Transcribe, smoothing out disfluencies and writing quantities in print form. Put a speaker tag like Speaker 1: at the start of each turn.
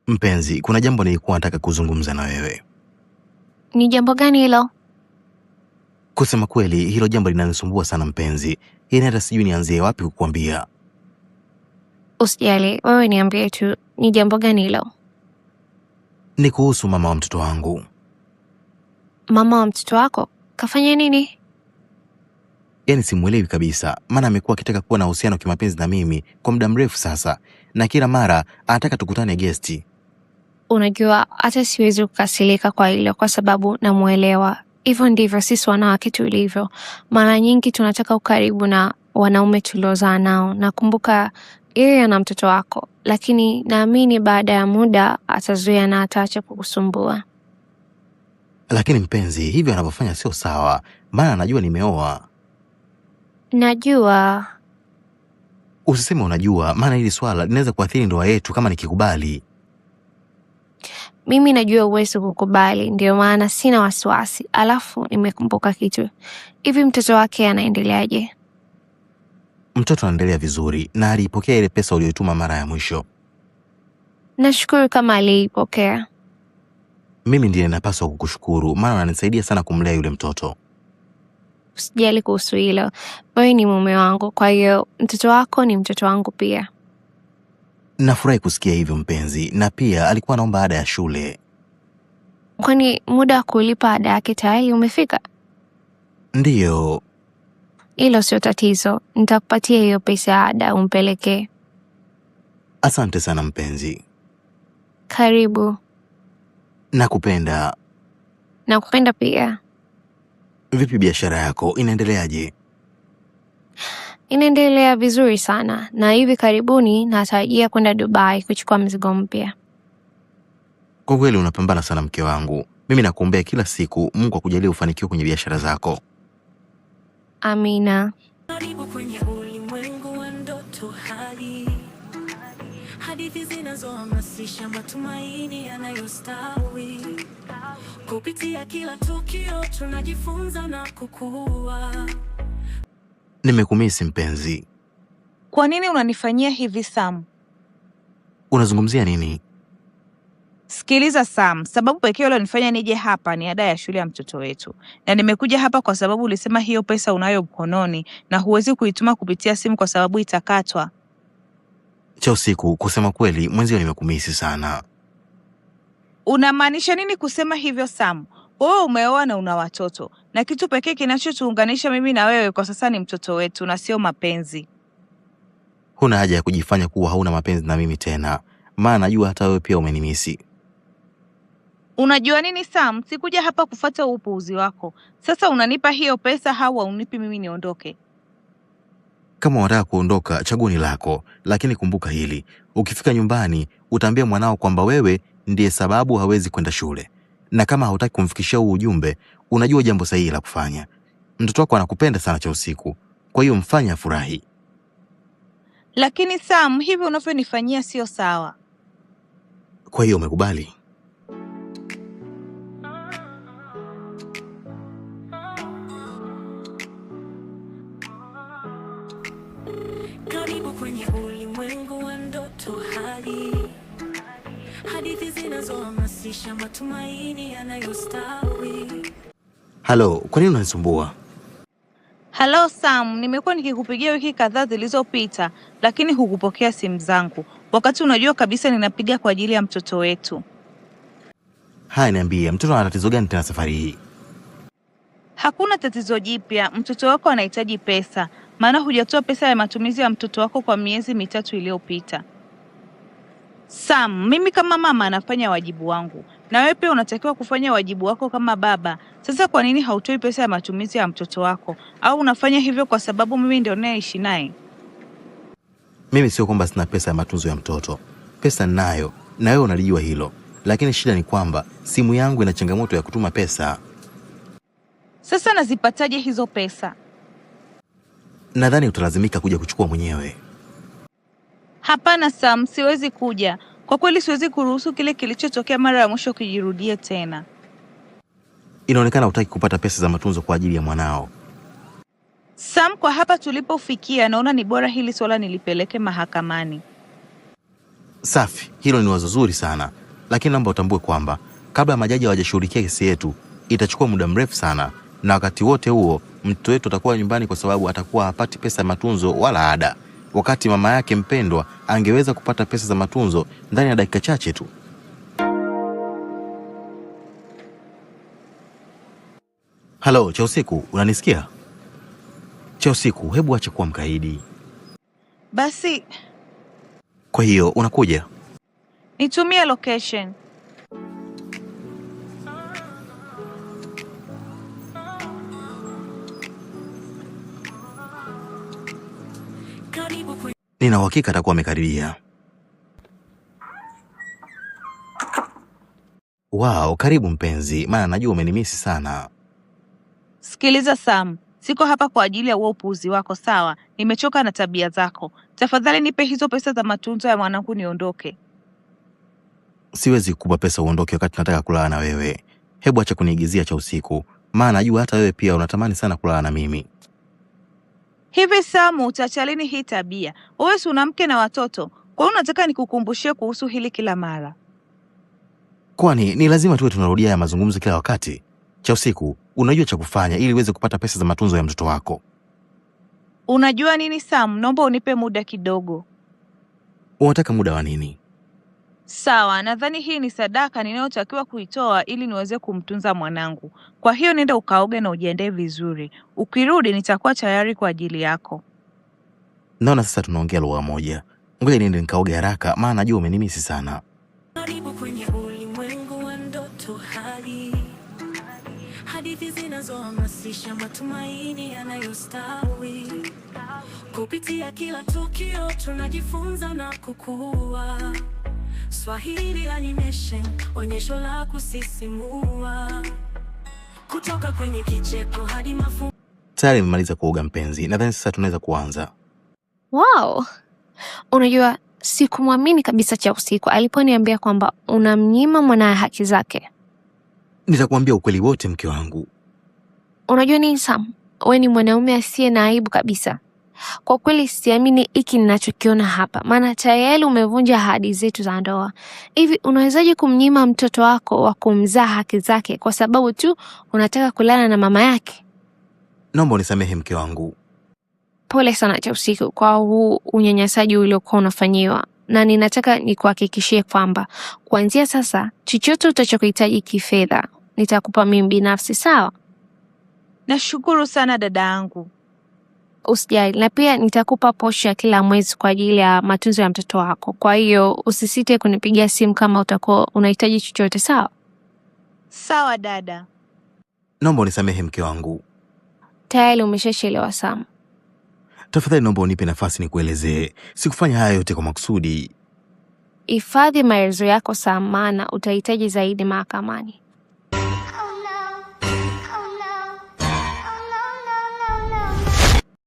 Speaker 1: Mpenzi, kuna jambo nilikuwa nataka kuzungumza na wewe.
Speaker 2: Ni jambo gani hilo?
Speaker 1: Kusema kweli, hilo jambo linanisumbua sana mpenzi. Yaani hata sijui nianzie wapi kukuambia.
Speaker 2: Usijali, wewe niambie tu. Ni jambo gani hilo?
Speaker 1: Ni kuhusu mama wa mtoto wangu.
Speaker 2: Mama wa mtoto wako? Kafanya nini?
Speaker 1: Yaani simuelewi kabisa, maana amekuwa akitaka kuwa na uhusiano kimapenzi na mimi kwa muda mrefu sasa, na kila mara anataka tukutane gesti.
Speaker 2: Unajua, hata siwezi kukasirika kwa hilo kwa sababu namuelewa. Hivyo ndivyo sisi wanawake tulivyo. Mara nyingi tunataka ukaribu na wanaume tuliozaa nao. Nakumbuka yeye ana mtoto wako, lakini naamini baada ya muda atazuia na ataacha kukusumbua.
Speaker 1: Lakini mpenzi, hivyo anavyofanya sio sawa, maana anajua nimeoa.
Speaker 2: Najua.
Speaker 1: Usiseme unajua, maana hili swala linaweza kuathiri ndoa yetu kama nikikubali.
Speaker 2: Mimi najua uwezo kukubali, ndio maana sina wasiwasi. Alafu nimekumbuka kitu. Hivi mtoto wake anaendeleaje?
Speaker 1: Mtoto anaendelea vizuri na alipokea ile pesa uliyotuma mara ya mwisho.
Speaker 2: Nashukuru kama aliipokea.
Speaker 1: Mimi ndiye napaswa kukushukuru, maana unanisaidia sana kumlea yule mtoto.
Speaker 2: Usijali kuhusu hilo. Wewe ni mume wangu, kwa hiyo mtoto wako ni mtoto wangu pia.
Speaker 1: Nafurahi kusikia hivyo mpenzi, na pia alikuwa anaomba ada ya shule.
Speaker 2: Kwani muda wa kulipa ada yake tayari umefika?
Speaker 1: Ndiyo.
Speaker 2: Hilo sio tatizo. Nitakupatia hiyo pesa ya ada umpelekee.
Speaker 1: Asante sana mpenzi.
Speaker 2: Karibu.
Speaker 1: Nakupenda.
Speaker 2: Nakupenda pia.
Speaker 1: Vipi biashara yako, inaendeleaje?
Speaker 2: Inaendelea vizuri sana, na hivi karibuni natarajia kwenda Dubai kuchukua mzigo mpya.
Speaker 1: Kwa kweli unapambana sana mke wangu. Mimi nakuombea kila siku Mungu akujalie ufanikiwe kwenye biashara zako.
Speaker 2: Amina.
Speaker 3: Karibu kwenye ulimwengu wa ndoto hadi. Hadithi zinazohamasisha matumaini yanayostawi. Kupitia kila tukio tunajifunza na kukua.
Speaker 1: Nimekumisi mpenzi.
Speaker 4: Kwa nini unanifanyia hivi Sam?
Speaker 1: Unazungumzia nini?
Speaker 4: Sikiliza Sam, sababu pekee iliyonifanya nije hapa ni ada ya shule ya mtoto wetu. Na nimekuja hapa kwa sababu ulisema hiyo pesa unayo mkononi na huwezi kuituma kupitia simu kwa sababu itakatwa.
Speaker 1: Cha usiku, kusema kweli mwenzio nimekumisi sana.
Speaker 4: Unamaanisha nini kusema hivyo Sam? Wewe umeoa na una watoto, na kitu pekee kinachotuunganisha mimi na wewe kwa sasa ni mtoto wetu na sio mapenzi.
Speaker 1: Huna haja ya kujifanya kuwa hauna mapenzi na mimi tena, maana najua hata wewe pia umenimisi.
Speaker 4: Unajua nini Sam? Sikuja hapa kufuata upuuzi wako. Sasa unanipa hiyo pesa au unipi mimi niondoke?
Speaker 1: Kama unataka kuondoka, chaguo ni lako, lakini kumbuka hili. Ukifika nyumbani, utaambia mwanao kwamba wewe ndiye sababu hawezi kwenda shule. Na kama hautaki kumfikishia huu ujumbe, unajua jambo sahihi la kufanya. Mtoto wako anakupenda sana cha usiku. Kwa hiyo mfanye afurahi.
Speaker 4: Lakini Sam, hivi unavyonifanyia sio sawa.
Speaker 1: Kwa hiyo umekubali?
Speaker 3: Karibu kwenye ulimwengu wa ndoto hadi. Hadithi zinazohamasisha matumaini yanayostawi.
Speaker 1: Halo, kwa nini unanisumbua?
Speaker 4: Halo Sam, nimekuwa nikikupigia wiki kadhaa zilizopita, lakini hukupokea simu zangu. Wakati unajua kabisa ninapiga kwa ajili ya mtoto wetu.
Speaker 1: Haya, niambie, mtoto ana tatizo gani tena safari hii?
Speaker 4: Hakuna tatizo jipya, mtoto wako anahitaji pesa. Maana hujatoa pesa ya matumizi ya mtoto wako kwa miezi 3 iliyopita. Sam, mimi kama mama nafanya wajibu wangu. Na wewe pia unatakiwa kufanya wajibu wako kama baba. Sasa kwa nini hautoi pesa ya matumizi ya mtoto wako? Au unafanya hivyo kwa sababu mimi ndio ninayeishi naye?
Speaker 1: Mimi sio kwamba sina pesa ya matunzo ya mtoto. Pesa ninayo, na wewe unalijua hilo. Lakini shida ni kwamba simu yangu ina changamoto ya kutuma pesa.
Speaker 4: Sasa nazipataje hizo pesa?
Speaker 1: Nadhani utalazimika kuja kuchukua mwenyewe.
Speaker 4: Hapana Sam, siwezi kuja. Kwa kweli siwezi kuruhusu kile kilichotokea mara ya mwisho kijirudie tena.
Speaker 1: Inaonekana hutaki kupata pesa za matunzo kwa ajili ya mwanao.
Speaker 4: Sam, kwa hapa tulipofikia naona ni bora hili swala nilipeleke mahakamani.
Speaker 1: Safi, hilo ni wazo zuri sana, lakini naomba utambue kwamba kabla majaji hawajashughulikia kesi yetu itachukua muda mrefu sana, na wakati wote huo mtoto wetu atakuwa nyumbani kwa sababu atakuwa hapati pesa ya matunzo wala ada, wakati mama yake mpendwa angeweza kupata pesa za matunzo ndani ya dakika chache tu. Halo, Chausiku, unanisikia? Chausiku, hebu acha kuwa mkaidi.
Speaker 4: Basi
Speaker 1: Kwa hiyo unakuja?
Speaker 4: nitumie location.
Speaker 3: Karibu kwenye
Speaker 1: Nina uhakika atakuwa amekaribia. Wow, karibu mpenzi, maana najua umenimisi sana.
Speaker 4: Sikiliza Sam, siko hapa kwa ajili ya huo upuuzi wako, sawa? Nimechoka na tabia zako. Tafadhali nipe hizo pesa za matunzo ya mwanangu niondoke.
Speaker 1: Siwezi kukupa pesa uondoke wakati nataka kulala na wewe. Hebu acha kuniigizia Chausiku, maana najua hata wewe pia unatamani sana kulala na mimi.
Speaker 4: Hivi Sam, utaacha lini hii tabia? Wewe si una mke na watoto, kwa hiyo unataka nikukumbushie kuhusu hili kila mara?
Speaker 1: Kwani ni lazima tuwe tunarudia ya mazungumzo kila wakati? Chausiku, unajua cha kufanya ili uweze kupata pesa za matunzo ya mtoto wako.
Speaker 4: Unajua nini Sam, naomba unipe muda kidogo.
Speaker 1: Unataka muda wa nini?
Speaker 4: Sawa, nadhani hii ni sadaka ninayotakiwa kuitoa ili niweze kumtunza mwanangu. Kwa hiyo nenda ukaoge na ujiandae vizuri. Ukirudi nitakuwa tayari kwa ajili yako.
Speaker 1: Naona sasa tunaongea lugha moja. Ngoja niende nikaoge haraka, maana najua umenimisi sana.
Speaker 3: Karibu kwenye ulimwengu wa ndoto hadi hadithi zinazohamasisha matumaini yanayostawi. Kupitia kila tukio tunajifunza na kukua. Swahili Animation, onyesho la kusisimua. Kutoka kwenye kicheko hadi mafunzo.
Speaker 1: Tayari nimemaliza kuoga mpenzi, nadhani sasa tunaweza kuanza.
Speaker 2: Wow, unajua sikumwamini kabisa Chausiku aliponiambia kwamba unamnyima mwanae haki zake.
Speaker 1: Nitakuambia ukweli wote, mke wangu.
Speaker 2: Unajua nini Sam, wewe ni mwanaume asiye na aibu kabisa. Kwa kweli siamini hiki ninachokiona hapa, maana tayari umevunja ahadi zetu za ndoa. Hivi unawezaje kumnyima mtoto wako wa kumzaa haki zake kwa sababu tu unataka kulala na mama yake?
Speaker 1: Naomba unisamehe mke wangu.
Speaker 2: Pole sana Chausiku kwa huu unyanyasaji uliokuwa unafanyiwa, na ninataka nikuhakikishie kwamba kuanzia sasa chochote utachokuhitaji kifedha nitakupa mimi binafsi, sawa?
Speaker 4: Nashukuru sana dada yangu.
Speaker 2: Usijali, na pia nitakupa posho ya kila mwezi kwa ajili ya matunzo ya mtoto wako. Kwa hiyo usisite kunipigia simu kama utakuwa unahitaji chochote, sawa?
Speaker 4: Sawa dada.
Speaker 1: Naomba unisamehe mke wangu.
Speaker 2: Tayari umeshachelewa Sam.
Speaker 1: Tafadhali naomba unipe nafasi nikuelezee. Sikufanya haya yote kwa makusudi.
Speaker 2: Hifadhi maelezo yako Sam, maana utahitaji zaidi mahakamani.